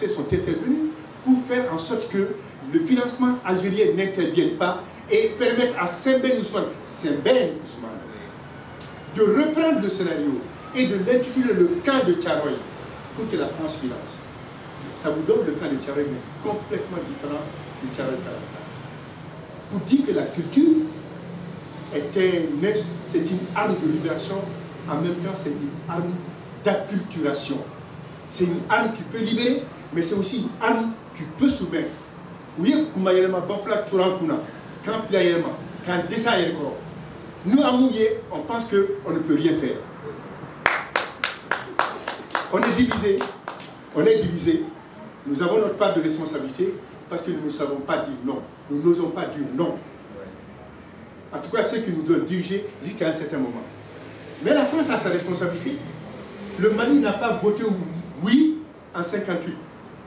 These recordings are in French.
sont intervenus pour faire en sorte que le financement algérien n'intervienne pas et permettre à Sembène Ousmane de reprendre le scénario et de l'intituler le camp de Thiaroye pour que la France finance. Ça vous donne le camp de Thiaroye, mais complètement différent du Thiaroye 44. Pour dire que la culture c'est une arme de libération, en même temps c'est une arme d'acculturation. C'est une arme qui peut libérer, mais c'est aussi une arme qui peut soumettre. Oui, nous, à Mouillé, on pense qu'on ne peut rien faire. On est divisé, nous avons notre part de responsabilité parce que nous ne savons pas dire non. Nous n'osons pas dire non. En tout cas, ceux qui nous doivent diriger jusqu'à un certain moment. Mais la France a sa responsabilité. Le Mali n'a pas voté oui en 1958.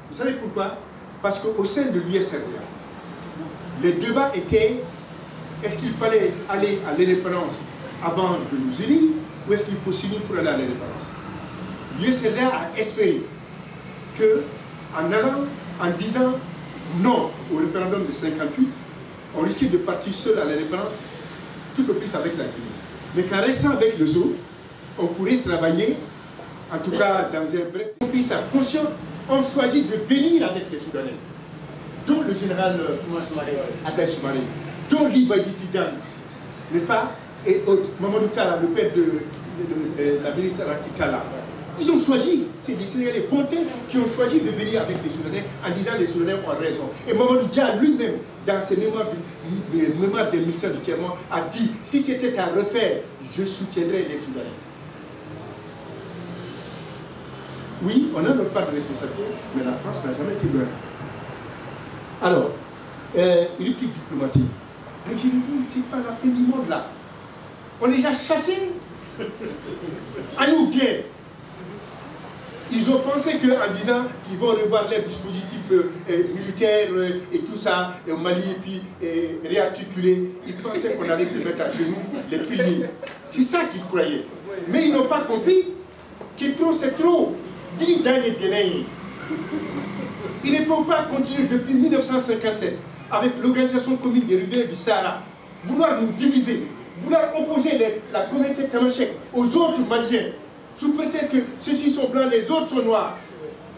Vous savez pourquoi? Parce qu'au sein de l'USRDA, les débats étaient: est-ce qu'il fallait aller à l'indépendance avant de nous unir ou est-ce qu'il faut s'unir pour aller à l'indépendance? L'USRDA a espéré en disant non au référendum de 1958, on risquait de partir seul à l'indépendance, tout au plus avec la Guinée. Mais qu'en restant avec les autres, on pourrait travailler, en tout cas dans un bref complice conscient, on choisit de venir avec les Soudanais, dont le général Abdel Soumaré, dont Libadi Tidjane, n'est-ce pas, et Mamadou Tala, le père de la ministre Rakitala. Ils ont choisi, c'est les pontés qui ont choisi de venir avec les Soudanais en disant les Soudanais ont raison. Et Mamadou Dia lui-même, dans ses mémoires des militaires du Tiers-Monde, a dit: si c'était à refaire, je soutiendrais les Soudanais. Oui, on a notre part de responsabilité, mais la France n'a jamais été loin. Alors, une équipe diplomatique. Mais je lui dis, c'est pas la fin du monde là. On est déjà chassés. À nous bien. Ils ont pensé qu'en disant qu'ils vont revoir les dispositifs militaires et tout ça, au Mali, et puis réarticuler, ils pensaient qu'on allait se mettre à genoux, les plier. C'est ça qu'ils croyaient. Mais ils n'ont pas compris que trop c'est trop. Ils ne peuvent pas continuer depuis 1957 avec l'organisation commune des rivières du Sahara, vouloir nous diviser, vouloir opposer la communauté Tamashek aux autres Maliens, sous prétexte que ceux-ci sont blancs, les autres sont noirs.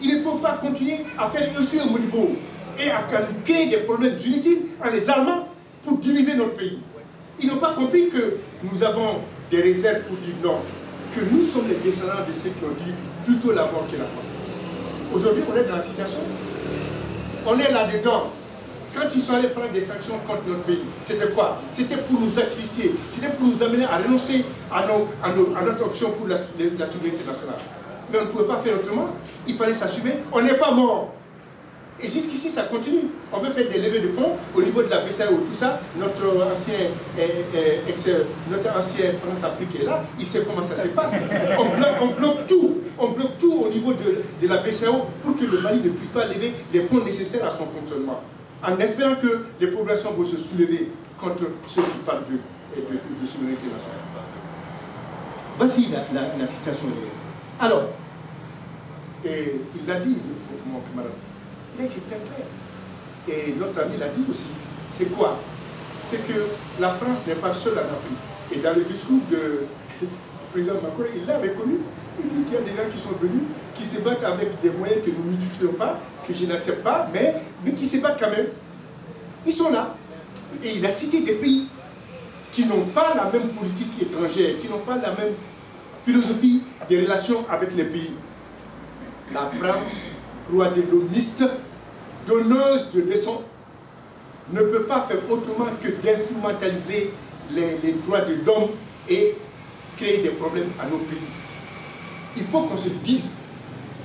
Ils ne peuvent pas continuer à faire aussi un Modibo et à nous créer des problèmes inutiles en les armant pour diviser notre pays. Ils n'ont pas compris que nous avons des réserves pour dire non, que nous sommes les descendants de ceux qui ont dit plutôt la mort que la mort. Aujourd'hui, on est dans la situation. On est là-dedans. Quand ils sont allés prendre des sanctions contre notre pays, c'était quoi? C'était pour nous asphyxier, c'était pour nous amener à renoncer à notre option pour la souveraineté nationale. Mais on ne pouvait pas faire autrement, il fallait s'assumer, on n'est pas mort. Et jusqu'ici, ça continue. On veut faire des levées de fonds au niveau de la BCAO, tout ça. Notre ancien France-Afrique est là, il sait comment ça se passe. On bloque tout au niveau de la BCAO pour que le Mali ne puisse pas lever les fonds nécessaires à son fonctionnement. En espérant que les populations vont se soulever contre ceux qui parlent de souveraineté nationale. Voici la situation. Alors, il l'a dit, mon camarade, il est très clair. Et notre ami l'a dit aussi. C'est quoi? C'est que la France n'est pas seule en Afrique. Et dans le discours du président Macron, il l'a reconnu. Il dit qu'il y a des gens qui sont venus, qui se battent avec des moyens que nous n'utilisons pas, que je n'accepte pas, mais qui se battent quand même. Ils sont là. Et il a cité des pays qui n'ont pas la même politique étrangère, qui n'ont pas la même philosophie des relations avec les pays. La France, roi de l'homiste, donneuse de leçons, ne peut pas faire autrement que d'instrumentaliser les droits de l'homme et créer des problèmes à nos pays. Il faut qu'on se le dise.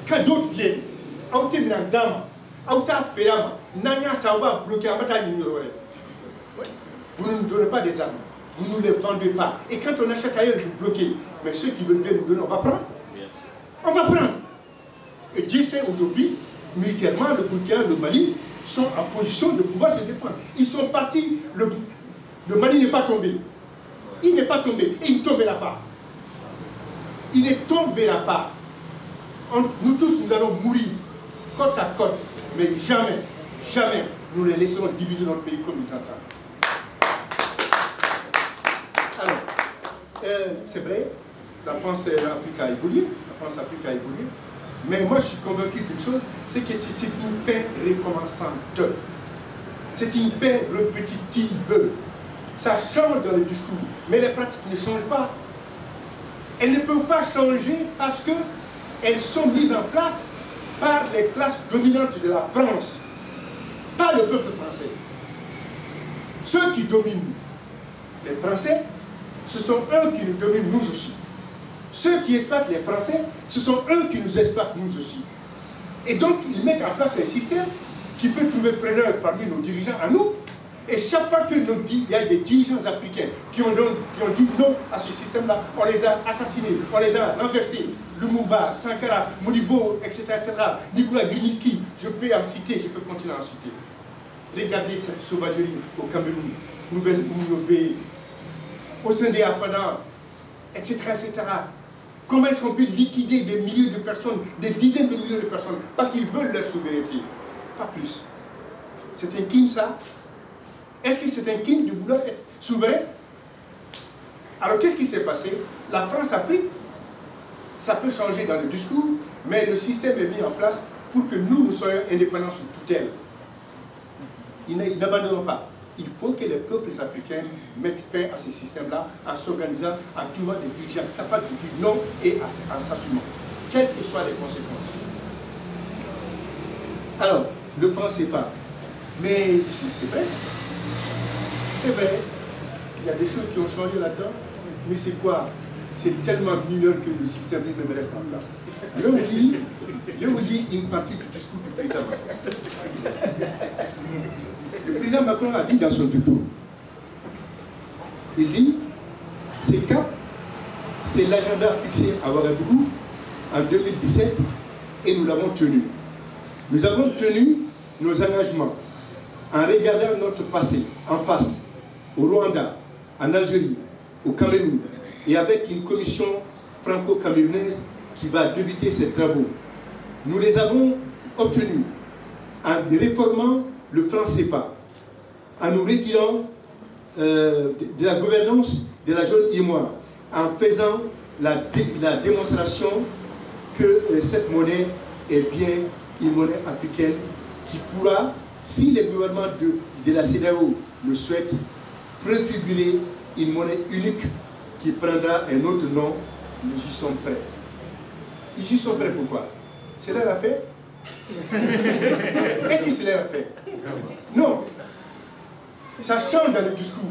Quand d'autres viennent, vous ne nous donnez pas des armes, vous ne nous les vendez pas. Et quand on achète ailleurs, vous bloquez. Mais ceux qui veulent bien nous donner, on va prendre. On va prendre. Et Dieu sait aujourd'hui, militairement, le Burkina, le Mali sont en position de pouvoir se défendre. Ils sont partis, le Mali n'est pas tombé. Il n'est pas tombé et il ne tombera pas. Il ne tombera pas. Nous tous, nous allons mourir. côte à côte, mais jamais, jamais, nous les laisserons diviser notre pays comme nous entendons. Alors, c'est vrai, la France-Afrique a évolué, mais moi je suis convaincu d'une chose, c'est que c'est une fin recommençante. C'est une fin répétitive. Ça change dans le discours, mais les pratiques ne changent pas. Elles ne peuvent pas changer parce qu'elles sont mises en place par les classes dominantes de la France, pas le peuple français. Ceux qui dominent les Français, ce sont eux qui nous dominent nous aussi. Ceux qui exploitent les Français, ce sont eux qui nous exploitent nous aussi. Et donc, ils mettent en place un système qui peut trouver preneur parmi nos dirigeants à nous. Et chaque fois qu'il y a des dirigeants africains qui ont dit non à ce système-là, on les a assassinés, on les a renversés. Lumumba, Sankara, Modibo, etc., Nicolas Griniski, je peux en citer, je peux continuer à en citer. Regardez cette sauvagerie au Cameroun, Ruben Oumiobe, Osende Afana, etc., etc. Comment est-ce qu'on peut liquider des milliers de personnes, des dizaines de milliers de personnes, parce qu'ils veulent leur souveraineté? Pas plus. C'est un crime, ça? Est-ce que c'est un crime de vouloir être souverain? Alors qu'est-ce qui s'est passé? La France-Afrique, ça peut changer dans le discours, mais le système est mis en place pour que nous soyons indépendants sous tutelle. Ils n'abandonneront pas. Il faut que les peuples africains mettent fin à ce système-là en s'organisant, en trouvant des dirigeants capables de dire non et en s'assumant, quelles que soient les conséquences. Alors, le franc CFA. Mais c'est vrai. C'est vrai, il y a des choses qui ont changé là-dedans, mais c'est quoi? C'est tellement mineur que le système lui-même reste en place. Je vous lis une partie du discours du président Macron. Le président Macron a dit dans son discours, il dit, ces caps, c'est l'agenda fixé à Ouagadougou en 2017 et nous l'avons tenu. Nous avons tenu nos engagements en regardant notre passé en face, au Rwanda, en Algérie, au Cameroun, et avec une commission franco-camerounaise qui va débuter ses travaux. Nous les avons obtenus en réformant le franc CFA, en nous retirant de la gouvernance de la zone IMOA, en faisant la démonstration que cette monnaie est bien une monnaie africaine qui pourra, si les gouvernements de la CEDEAO le souhaitent, préfigurer une monnaie unique qui prendra un autre nom. Nous y sommes prêts. Ils y sont prêts pourquoi? C'est leur affaire? Est-ce que c'est leur affaire? Non. Ça change dans le discours,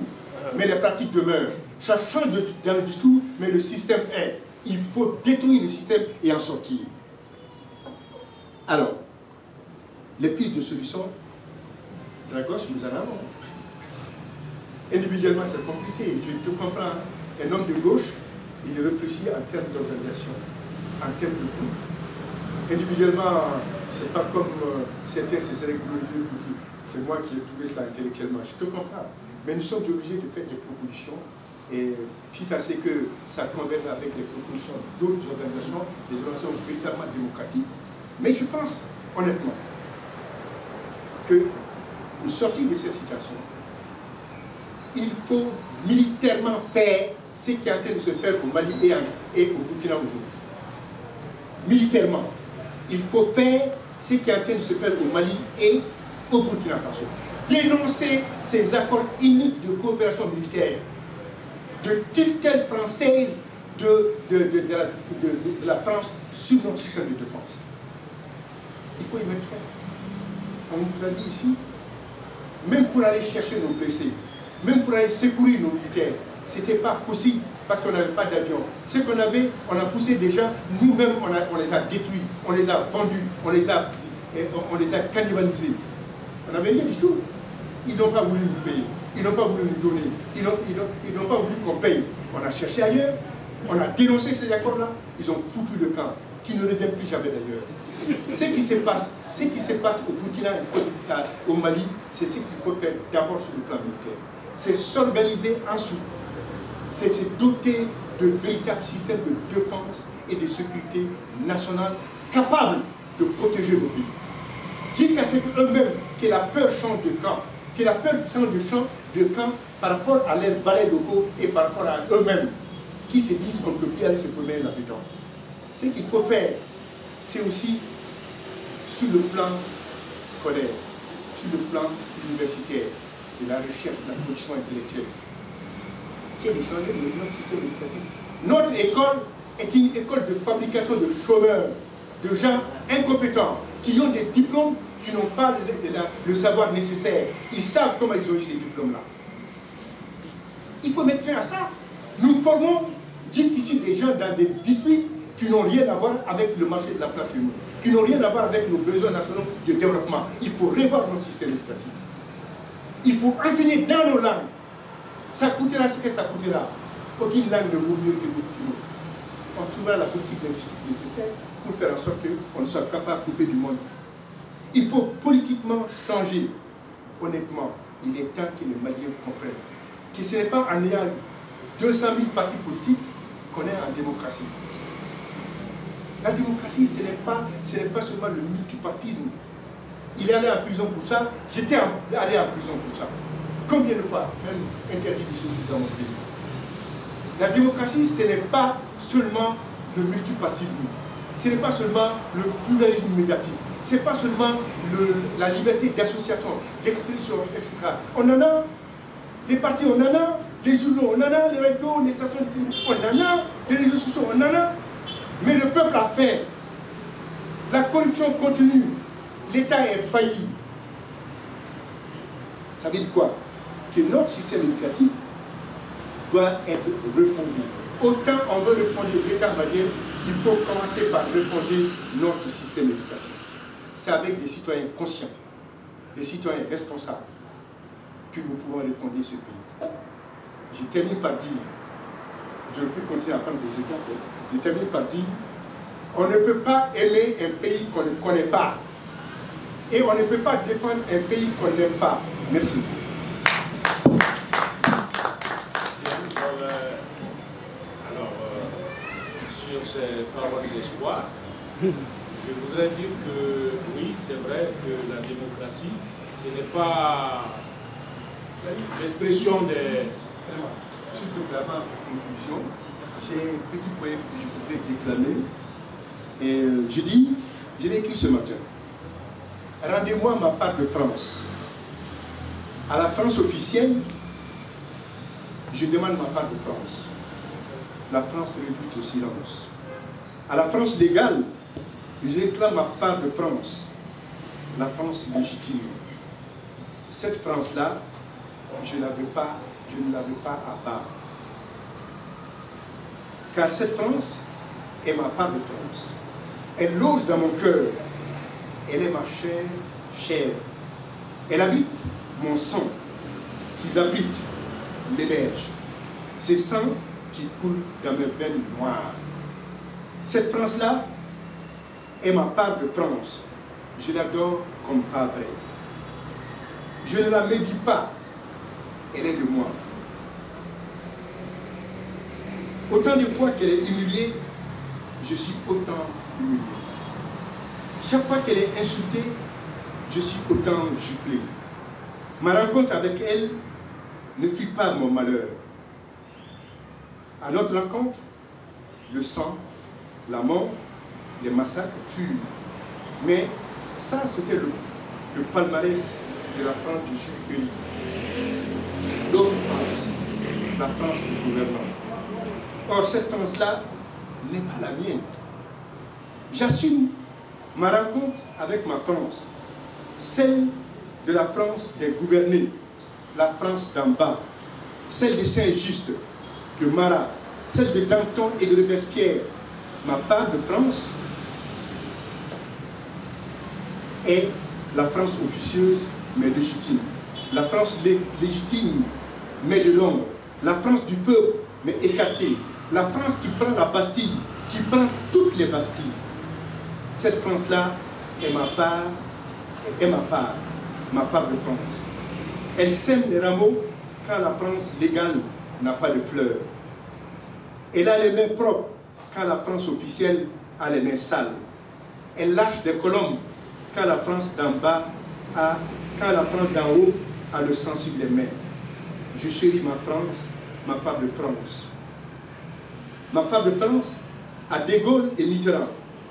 mais les pratiques demeurent. Ça change dans le discours, mais le système est. Il faut détruire le système et en sortir. Alors, les pistes de solution, de la gauche, nous en avons. Individuellement, c'est compliqué. Tu comprends, un homme de gauche, il réfléchit en termes d'organisation, en termes de groupe. Individuellement, c'est pas comme certains se seraient glorifiés pour dire c'est moi qui ai trouvé cela intellectuellement. Je te comprends. Mais nous sommes obligés de faire des propositions, et quitte à ce que ça converge avec les propositions d'autres organisations, des organisations véritablement démocratiques. Mais je pense, honnêtement, que pour sortir de cette situation, il faut militairement faire ce qui est en train de se faire au Mali et au Burkina aujourd'hui. Militairement, il faut faire ce qui est en train de se faire au Mali et au Burkina Faso. Dénoncer ces accords iniques de coopération militaire, de tutelle française de la France sur notre système de défense. Il faut y mettre fin. On vous l'a dit ici, même pour aller chercher nos blessés, même pour aller secourir nos militaires, ce n'était pas possible parce qu'on n'avait pas d'avion. Ce qu'on avait, on a poussé des gens, nous-mêmes on les a détruits, on les a vendus, on les a cannibalisés. On n'avait rien du tout. Ils n'ont pas voulu nous payer, ils n'ont pas voulu nous donner, ils n'ont pas voulu qu'on paye. On a cherché ailleurs, on a dénoncé ces accords-là, ils ont foutu le camp, qui ne revient plus jamais d'ailleurs. Ce qui se passe au Burkina et au Mali, c'est ce qu'il faut faire d'abord sur le plan militaire. C'est s'organiser ensuite. C'est se doter de véritables systèmes de défense et de sécurité nationale capables de protéger nos pays. jusqu'à ce qu'eux-mêmes, que la peur change de camp, que la peur change de camp par rapport à leurs valets locaux et par rapport à eux-mêmes, qui se disent qu'on ne peut plus aller se promener là-dedans. Ce qu'il faut faire, c'est aussi sur le plan scolaire, sur le plan universitaire, de la recherche, de la production intellectuelle. C'est de changer notre système éducatif. Notre école est une école de fabrication de chômeurs, de gens incompétents, qui ont des diplômes, qui n'ont pas le savoir nécessaire. Ils savent comment ils ont eu ces diplômes-là. Il faut mettre fin à ça. Nous formons jusqu'ici des gens dans des disciplines qui n'ont rien à voir avec le marché de la place chez nous, qui n'ont rien à voir avec nos besoins nationaux de développement. Il faut revoir notre système éducatif. Il faut enseigner dans nos langues. Ça coûtera ce que ça coûtera. Aucune langue ne vaut mieux que l'autre. On trouvera la politique linguistique nécessaire pour faire en sorte qu'on soit capable de couper du monde. Il faut politiquement changer. Honnêtement, il est temps que les Maliens comprennent que ce n'est pas en ayant 200 000 partis politiques qu'on est en démocratie. La démocratie, ce n'est pas seulement le multipartisme. Il est allé en prison pour ça, j'étais allé en prison pour ça. Combien de fois, même interdit des choses dans mon pays. La démocratie, ce n'est pas seulement le multipartisme, ce n'est pas seulement le pluralisme médiatique, ce n'est pas seulement la liberté d'association, d'expression, etc. On en a, les partis on en a, les journaux on en a, les radios, les stations de télévision on en a, les réseaux sociaux on en a, mais le peuple a fait. La corruption continue, l'État est failli. Ça veut dire quoi? Que notre système éducatif doit être refondé. Autant on veut refonder l'État malien, il faut commencer par refonder notre système éducatif. C'est avec des citoyens conscients, des citoyens responsables, que nous pouvons refonder ce pays. Je termine par dire, je peux continuer à prendre des exemples, je termine par dire, on ne peut pas aimer un pays qu'on ne connaît pas. Et on ne peut pas défendre un pays qu'on n'aime pas. Merci. Sur ces paroles d'espoir, je voudrais dire que oui, c'est vrai que la démocratie, ce n'est pas l'expression des... S'il te plaît, avant la conclusion, j'ai un petit poème que je voudrais déclamer. Et je l'ai écrit ce matin. Rendez-moi ma part de France. À la France officielle, je demande ma part de France. La France réduite au silence. À la France légale, je réclame ma part de France. La France légitime. Cette France-là, je ne l'avais pas à part. Car cette France est ma part de France. Elle loge dans mon cœur. Elle est ma chair. Elle habite mon sang, qui l'habite, l'héberge. C'est sang qui coule dans mes veines noires. Cette France-là est ma part de France. Je l'adore comme pas vrai. Je ne la médis pas. Elle est de moi. Autant de fois qu'elle est humiliée, je suis autant humilié. Chaque fois qu'elle est insultée, je suis autant giflé. Ma rencontre avec elle ne fut pas mon malheur. À notre rencontre, le sang, la mort, les massacres furent. Mais ça, c'était le palmarès de la France du Jules Ferry. L'autre France, la France des gouvernants. Or, cette France-là n'est pas la mienne. J'assume ma rencontre avec ma France, celle de la France des gouvernés, la France d'en bas, celle de Saint-Just, de Marat, celle de Danton et de Robespierre. Ma part de France est la France officieuse mais légitime, la France légitime mais de l'ombre, la France du peuple mais écartée, la France qui prend la Bastille, qui prend toutes les Bastilles. Cette France-là est ma part de France. Elle sème les rameaux quand la France légale n'a pas de fleurs. Elle a les mains propres quand la France officielle a les mains sales. Elle lâche des colombes quand la France d'en bas quand la France d'en haut a le sensible main. Je chéris ma France, ma part de France. Ma part de France à De Gaulle et Mitterrand,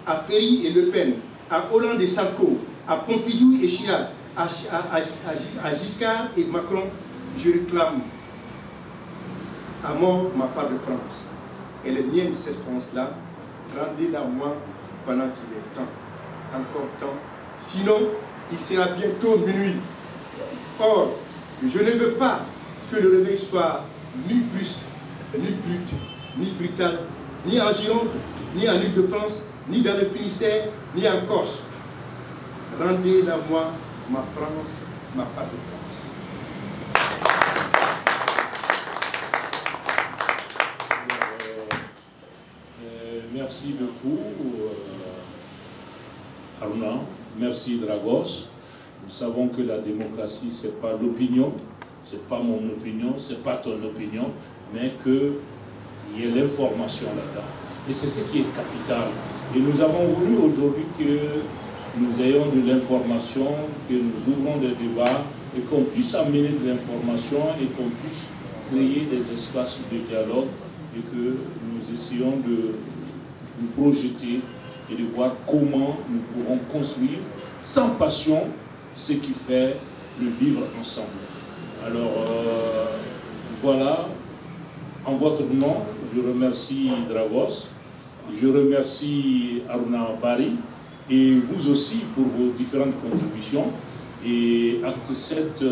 à Ferry et Le Pen, à Hollande et Sarko, à Pompidou et Chirac, à Giscard et Macron, je réclame à mort ma part de France. Elle est mienne, cette France-là. Rendez-la moi pendant qu'il est temps. Encore temps. Sinon, il sera bientôt minuit. Or, je ne veux pas que le réveil soit ni brusque, ni brut, ni brutal, ni en Gironde, ni en Île-de-France, ni dans le Finistère, ni en Corse. Rendez-la moi ma France, ma part de France. Merci beaucoup, Aruna. Merci, Dragos. Nous savons que la démocratie, ce n'est pas l'opinion, ce n'est pas mon opinion, ce n'est pas ton opinion, mais qu'il y ait l'information là-dedans. Et c'est ce qui est capital. Et nous avons voulu aujourd'hui que nous ayons de l'information, que nous ouvrons des débats et qu'on puisse amener de l'information et qu'on puisse créer des espaces de dialogue et que nous essayons de nous projeter et de voir comment nous pourrons construire sans passion ce qui fait le vivre ensemble. Alors voilà, en votre nom, je remercie Dragos, je remercie Aruna Bari et vous aussi pour vos différentes contributions. Et Acte 7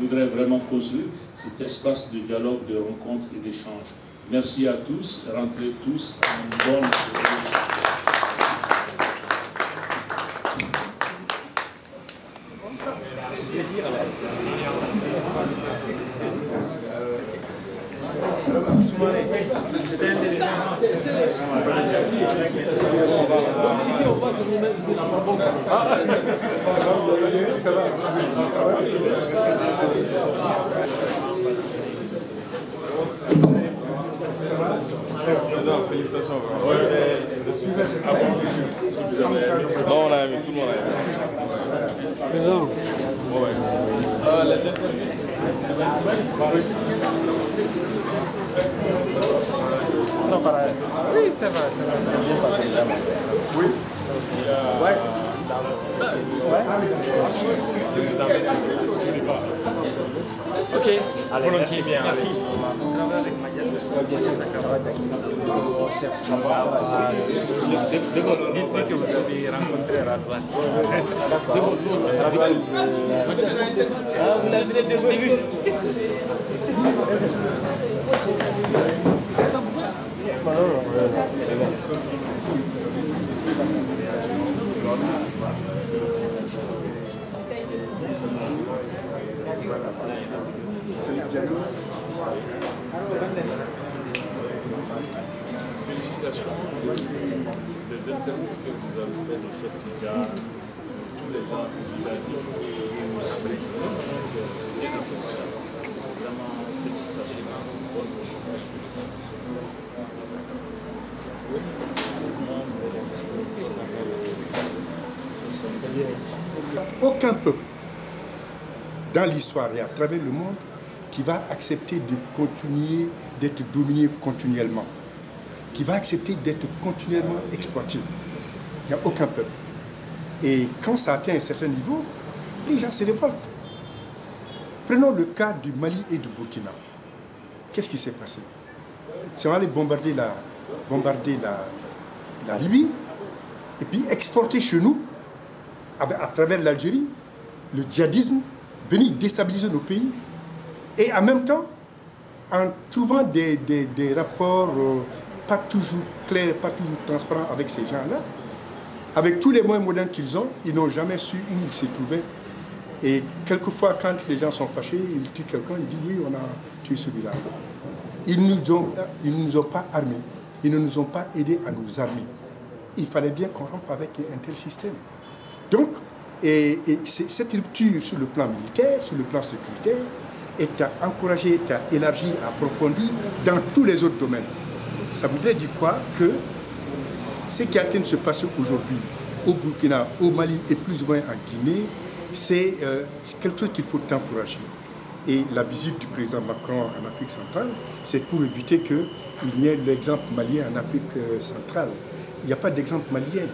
voudrait vraiment construire cet espace de dialogue, de rencontre et d'échange. Merci à tous, rentrez tous en bonne Félicitations. Non, on a aimé, tout le monde a aimé. Non. Ouais. Oui, ça va, bien passé. Oui. Ouais. Ok, volontiers, bien. Merci. Dites-moi que vous avez rencontré Radouane. Ah, vous l'avez vu dès le début. Félicitations des interviews que vous avez fait de Cheikh Tidjane, tous les gens qui l'ont dit, et aussi bien apprécié. Vraiment, félicitations. Aucun peuple dans l'histoire et à travers le monde qui va accepter de continuer d'être dominé continuellement, qui va accepter d'être continuellement exploité. Il n'y a aucun peuple. Et quand ça atteint un certain niveau, les gens se révoltent. Prenons le cas du Mali et du Burkina. Qu'est-ce qui s'est passé? Ils sont allés bombarder la Libye et puis exporter chez nous, à travers l'Algérie, le djihadisme, venir déstabiliser nos pays. Et en même temps, en trouvant des rapports pas toujours clairs, pas toujours transparents avec ces gens-là, avec tous les moyens modernes qu'ils ont, ils n'ont jamais su où ils se trouvaient. Et quelquefois, quand les gens sont fâchés, ils tuent quelqu'un, ils disent oui, on a tué celui-là. Ils ne nous ont pas armés, ils ne nous ont pas aidés à nous armer. Il fallait bien qu'on rompe avec un tel système. Donc, cette rupture sur le plan militaire, sur le plan sécuritaire, est à encourager, est à élargir, à approfondir dans tous les autres domaines. Ça voudrait dire quoi? Que ce qui est en train de se passer aujourd'hui au Burkina, au Mali et plus ou moins en Guinée, c'est quelque chose qu'il faut encourager. Et la visite du président Macron en Afrique centrale, c'est pour éviter qu'il y ait l'exemple malien en Afrique centrale. Il n'y a pas d'exemple malien.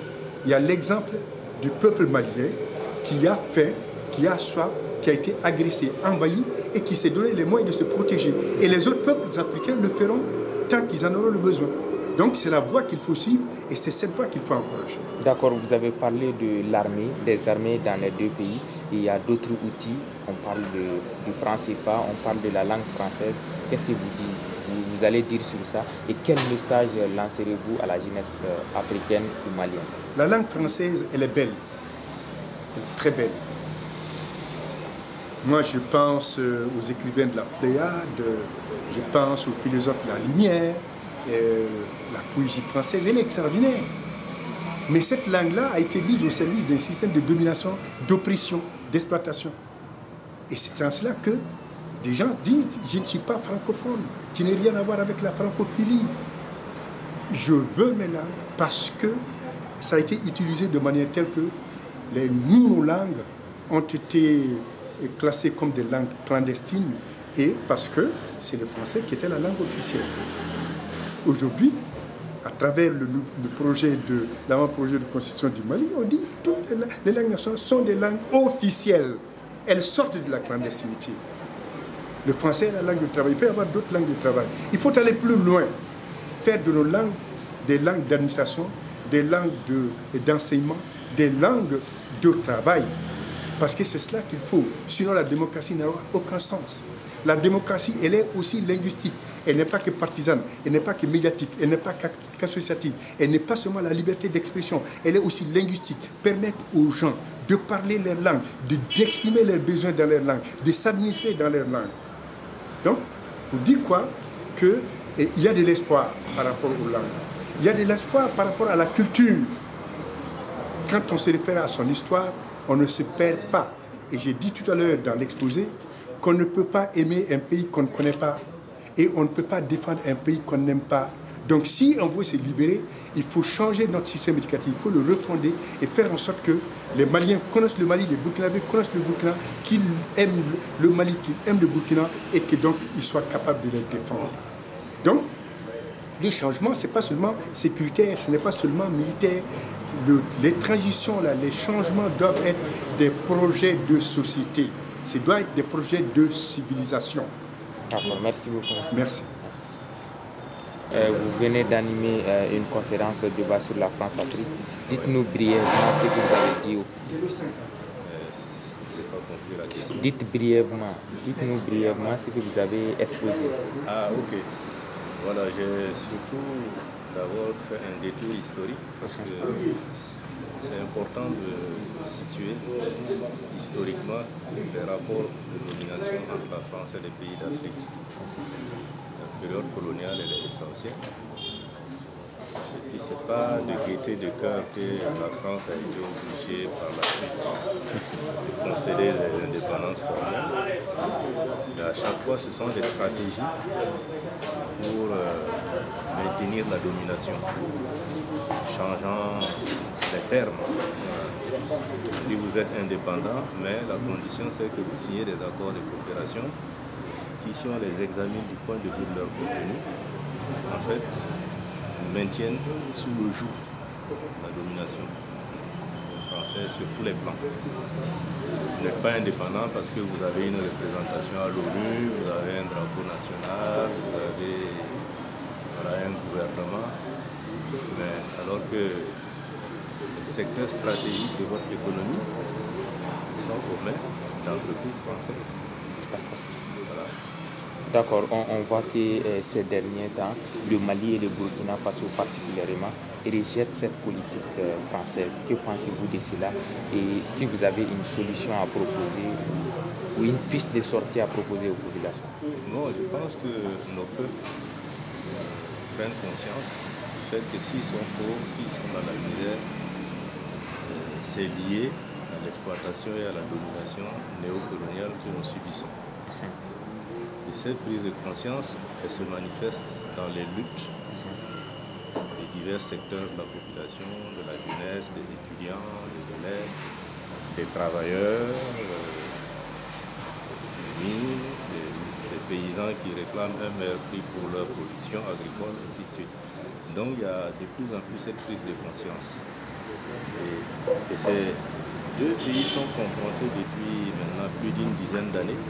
Il y a l'exemple du peuple malien qui a faim, qui a soif, qui a été agressé, envahi et qui s'est donné les moyens de se protéger. Et les autres peuples africains le feront tant qu'ils en auront le besoin. Donc c'est la voie qu'il faut suivre et c'est cette voie qu'il faut encourager. D'accord, vous avez parlé de l'armée, des armées dans les deux pays. Il y a d'autres outils, on parle du franc CFA, on parle de la langue française. Qu'est-ce que vous allez dire sur ça? Et quel message lancerez-vous à la jeunesse africaine ou malienne? La langue française, elle est belle. Elle est très belle. Moi, je pense aux écrivains de la Pléiade, je pense aux philosophes de la Lumière, la poésie française, elle est extraordinaire. Mais cette langue-là a été mise au service d'un système de domination, d'oppression, d'exploitation. Et c'est en cela que des gens disent « je ne suis pas francophone, tu n'as rien à voir avec la francophilie ». Je veux mes langues parce que ça a été utilisé de manière telle que nos langues ont été classées comme des langues clandestines et parce que c'est le français qui était la langue officielle. Aujourd'hui, à travers l'avant-projet de constitution du Mali, on dit que toutes les langues nationales sont des langues officielles. Elles sortent de la clandestinité. Le français est la langue de travail. Il peut y avoir d'autres langues de travail. Il faut aller plus loin. Faire de nos langues des langues d'administration, des langues d'enseignement, des langues de travail. Parce que c'est cela qu'il faut. Sinon, la démocratie n'aura aucun sens. La démocratie, elle est aussi linguistique. Elle n'est pas que partisane, elle n'est pas que médiatique, elle n'est pas qu'associative. Elle n'est pas seulement la liberté d'expression, elle est aussi linguistique. Permettre aux gens de parler leur langue, d'exprimer leurs besoins dans leur langue, de s'administrer dans leur langue. Donc, pour dire quoi? Qu'il y a de l'espoir par rapport aux langues. Il y a de l'espoir par rapport à la culture. Quand on se réfère à son histoire, on ne se perd pas. Et j'ai dit tout à l'heure dans l'exposé qu'on ne peut pas aimer un pays qu'on ne connaît pas. Et on ne peut pas défendre un pays qu'on n'aime pas. Donc si on veut se libérer, il faut changer notre système éducatif, il faut le refonder et faire en sorte que les Maliens connaissent le Mali, les Burkinabés connaissent le Burkina, qu'ils aiment le Mali, qu'ils aiment le Burkina et que donc ils soient capables de les défendre. Donc, les changements, ce n'est pas seulement sécuritaire, ce n'est pas seulement militaire. Les transitions, là, les changements doivent être des projets de société. Ce doivent être des projets de civilisation. D'accord, merci beaucoup. Merci. Vous venez d'animer une conférence de débat sur la France-Afrique. Dites-nous brièvement ce que vous avez dit. Dites-nous brièvement ce que vous avez exposé. Ah, ok. Voilà, j'ai surtout d'abord fait un détour historique parce que c'est important de situer historiquement les rapports de domination entre la France et les pays d'Afrique. La période coloniale, elle est essentielle. Et puis, ce n'est pas de gaieté de cœur que la France a été obligée par la suite de concéder les indépendances formelles. Et à chaque fois, ce sont des stratégies pour maintenir la domination, changeant les termes. On dit vous êtes indépendant, mais la condition c'est que vous signez des accords de coopération qui, si on les examine du point de vue de leur contenu, en fait, maintiennent sous le joug la domination française sur tous les plans. Vous n'êtes pas indépendant parce que vous avez une représentation à l'ONU, vous avez un drapeau national, vous avez un gouvernement, mais alors que les secteurs stratégiques de votre économie sont aux mains d'entreprises françaises. Voilà. D'accord, on voit que ces derniers temps, le Mali et le Burkina Faso particulièrement rejettent cette politique française. Que pensez-vous de cela? Et si vous avez une solution à proposer ou une piste de sortie à proposer aux populations? Bon, je pense que nos peuples prennent conscience du fait que s'ils sont pauvres, s'ils sont dans la misère, c'est lié à l'exploitation et à la domination néocoloniale que nous subissons. Et cette prise de conscience, elle se manifeste dans les luttes des divers secteurs de la population, de la jeunesse, des étudiants, des élèves, des travailleurs, des mines, des paysans qui réclament un meilleur prix pour leur production agricole, ainsi de suite. Donc il y a de plus en plus cette prise de conscience. Et ces deux pays sont confrontés depuis maintenant plus d'une dizaine d'années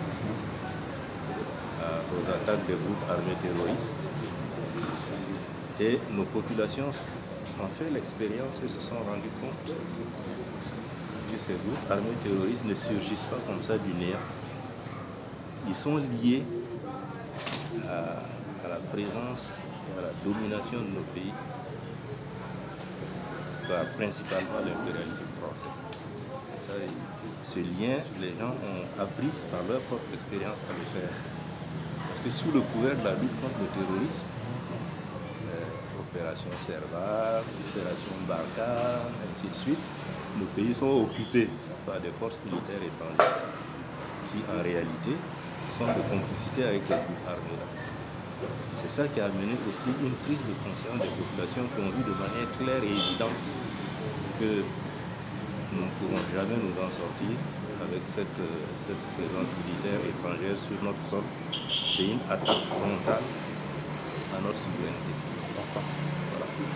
aux attaques des groupes armés terroristes. Et nos populations ont fait l'expérience et se sont rendues compte que ces groupes armés terroristes ne surgissent pas comme ça du néant. Ils sont liés à la présence et à la domination de nos pays, principalement l'impérialisme français. Ça, ce lien, les gens ont appris par leur propre expérience à le faire. Parce que sous le couvert de la lutte contre le terrorisme, opération Serval, opération Barkhane, ainsi de suite, nos pays sont occupés par des forces militaires étrangères qui, en réalité, sont de complicité avec ces groupes armés-là. C'est ça qui a amené aussi une prise de conscience des populations qui ont vu de manière claire et évidente que nous ne pourrons jamais nous en sortir avec cette présence militaire étrangère sur notre sol. C'est une attaque frontale à notre souveraineté.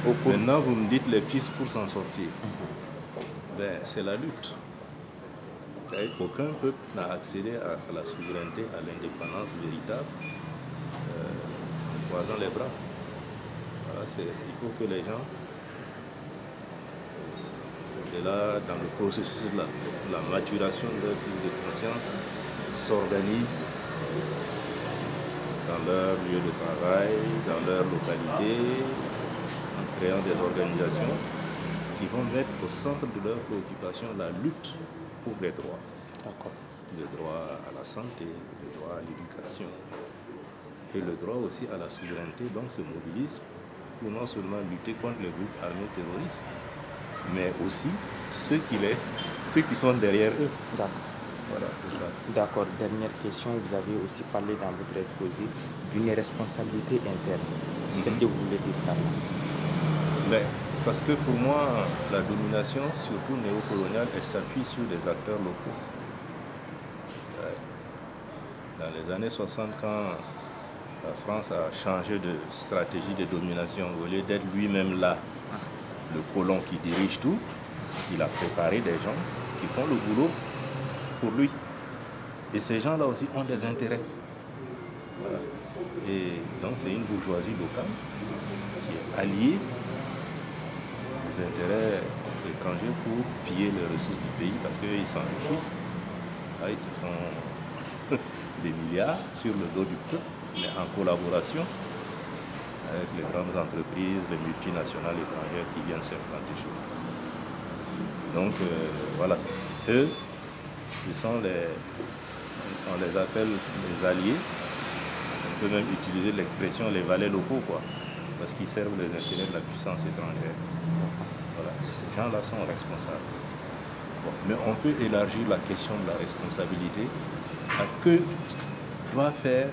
Voilà. Maintenant, vous me dites les pistes pour s'en sortir. Ben, c'est la lutte. Aucun peuple n'a accédé à la souveraineté, à l'indépendance véritable en croisant les bras. Voilà, il faut que les gens, là, dans le processus de la maturation de leur prise de conscience, s'organisent dans leur lieu de travail, dans leur localité, en créant des organisations qui vont mettre au centre de leurs préoccupations la lutte pour les droits. Le droit à la santé, le droit à l'éducation et le droit aussi à la souveraineté, donc se mobilisent pour non seulement lutter contre les groupes armés terroristes, mais aussi ceux qui sont derrière eux. Voilà, c'est ça. D'accord. Dernière question, vous avez aussi parlé dans votre exposé d'une responsabilité interne. Qu'est-ce que vous voulez dire par là? Mais, parce que pour moi, la domination, surtout néocoloniale, elle s'appuie sur des acteurs locaux. Dans les années 60, quand la France a changé de stratégie de domination, au lieu d'être lui-même là, le colon qui dirige tout, il a préparé des gens qui font le boulot pour lui. Et ces gens-là aussi ont des intérêts. Voilà. Et donc c'est une bourgeoisie locale qui est alliée aux intérêts étrangers pour piller les ressources du pays parce qu'ils s'enrichissent. Là, ils se font des milliards sur le dos du peuple, mais en collaboration avec les grandes entreprises, les multinationales étrangères qui viennent s'implanter chez nous. Donc voilà, eux, ce sont on les appelle les alliés. On peut même utiliser l'expression les valets locaux, quoi, parce qu'ils servent les intérêts de la puissance étrangère. Voilà, ces gens-là sont responsables. Bon, mais on peut élargir la question de la responsabilité à que doit faire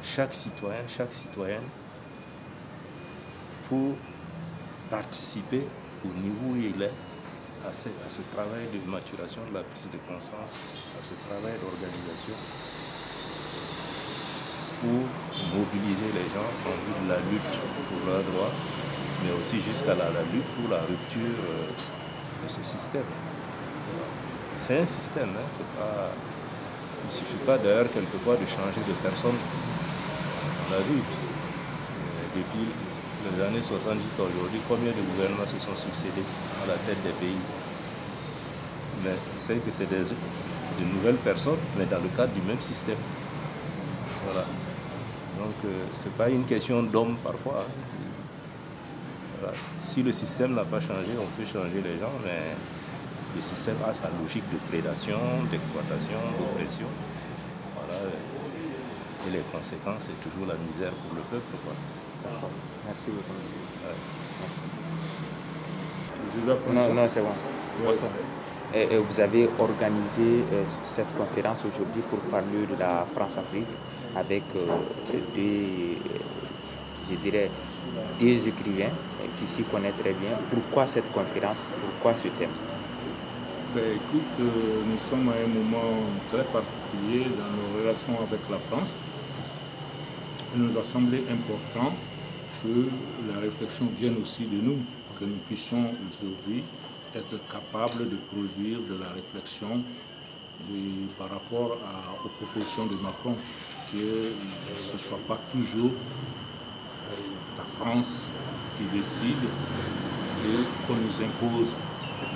chaque citoyen, chaque citoyenne pour participer au niveau où il est à ce travail de maturation de la prise de conscience, à ce travail d'organisation pour mobiliser les gens en vue de la lutte pour leurs droits, mais aussi jusqu'à la lutte pour la rupture de ce système. C'est un système, hein, c'est pas... il ne suffit pas d'ailleurs quelquefois de changer de personne. On a vu, depuis les années 60 jusqu'à aujourd'hui, combien de gouvernements se sont succédés à la tête des pays. Mais c'est que c'est de nouvelles personnes, mais dans le cadre du même système. Voilà. Donc ce n'est pas une question d'homme parfois. Hein. Voilà. Si le système n'a pas changé, on peut changer les gens, mais le système a sa logique de prédation, d'exploitation, d'oppression. Voilà. Et les conséquences, c'est toujours la misère pour le peuple, quoi. D'accord. Merci beaucoup. Ouais. Merci. Non, c'est bon. Ouais. Et vous avez organisé cette conférence aujourd'hui pour parler de la France-Afrique avec je dirais, deux écrivains qui s'y connaissent très bien. Pourquoi cette conférence? Pourquoi ce thème? Écoute, nous sommes à un moment très particulier dans nos relations avec la France. Il nous a semblé important que la réflexion vienne aussi de nous, que nous puissions aujourd'hui être capables de produire de la réflexion par rapport aux propositions de Macron, que ce ne soit pas toujours la France qui décide et qu'on nous impose,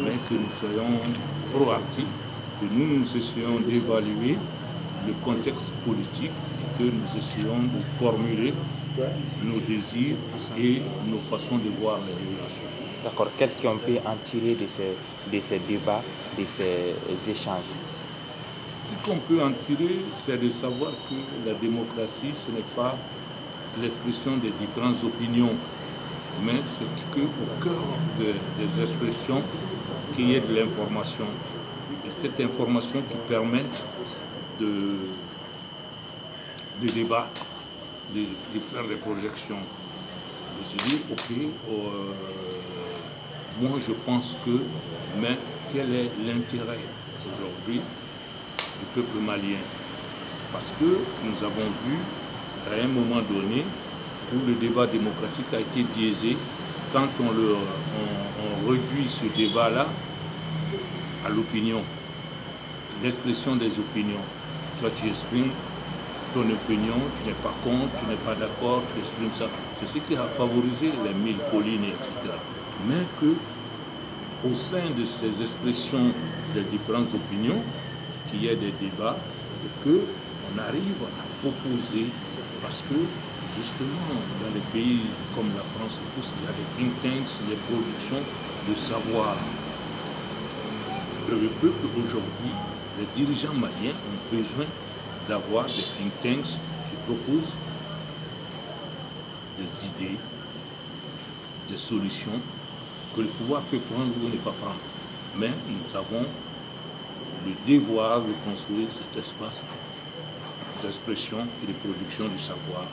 mais que nous soyons proactifs, que nous essayons d'évaluer le contexte politique et que nous essayons de formuler nos désirs et nos façons de voir les relations. D'accord. Qu'est-ce qu'on peut en tirer de ces débats, de ces échanges? Ce qu'on peut en tirer, c'est de savoir que la démocratie, ce n'est pas l'expression des différentes opinions, mais c'est qu'au cœur des expressions qu'il y ait de l'information. Et cette information qui permet de débattre, de faire des projections, de se dire, ok, moi je pense que, mais quel est l'intérêt aujourd'hui du peuple malien? Parce que nous avons vu à un moment donné où le débat démocratique a été biaisé quand on réduit ce débat-là à l'opinion, l'expression des opinions. Toi, tu exprimes ton opinion, tu n'es pas contre, tu n'es pas d'accord, tu exprimes ça. C'est ce qui a favorisé les mille collines, etc. Mais que, au sein de ces expressions des différentes opinions, qu'il y ait des débats et qu'on arrive à proposer, parce que justement, dans les pays comme la France et tous, il y a des think tanks, des productions de savoir. Le peuple aujourd'hui, les dirigeants maliens ont besoin d'avoir des think tanks qui proposent des idées, des solutions que le pouvoir peut prendre ou ne pas prendre. Mais nous avons le devoir de construire cet espace d'expression et de production du savoir.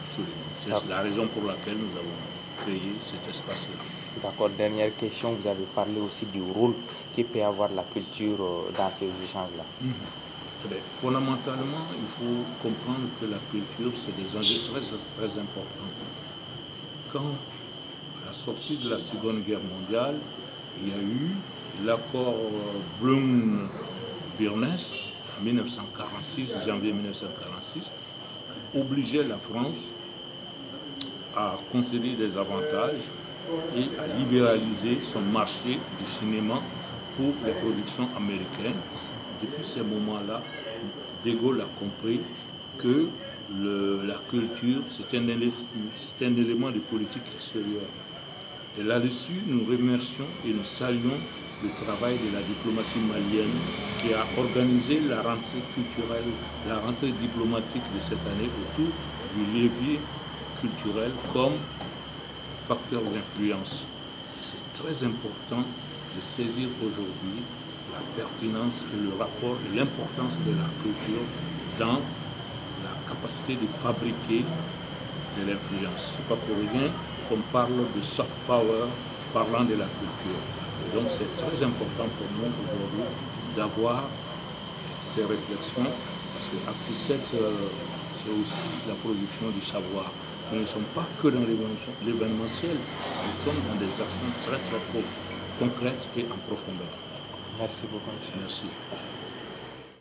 Absolument. C'est la raison pour laquelle nous avons créé cet espace-là. D'accord. Dernière question, vous avez parlé aussi du rôle que peut avoir la culture dans ces échanges-là. Fondamentalement, il faut comprendre que la culture, c'est des enjeux très, très importants. Quand, à la sortie de la Seconde Guerre mondiale, il y a eu l'accord Blum-Birness, 1946, janvier 1946, obligeait la France à concéder des avantages et à libéraliser son marché du cinéma pour les productions américaines. Depuis ces moments-là, De Gaulle a compris que la culture, c'est un élément de politique extérieure. Et là-dessus, nous remercions et nous saluons le travail de la diplomatie malienne qui a organisé la rentrée culturelle, la rentrée diplomatique de cette année autour du levier culturel comme facteur d'influence. C'est très important de saisir aujourd'hui la pertinence et le rapport et l'importance de la culture dans la capacité de fabriquer de l'influence. Ce n'est pas pour rien qu'on parle de soft power parlant de la culture. Et donc c'est très important pour nous aujourd'hui d'avoir ces réflexions parce que Acte 7, c'est aussi la production du savoir. Nous ne sommes pas que dans l'événementiel, nous sommes dans des actions très très concrètes et en profondeur. Merci beaucoup. Merci.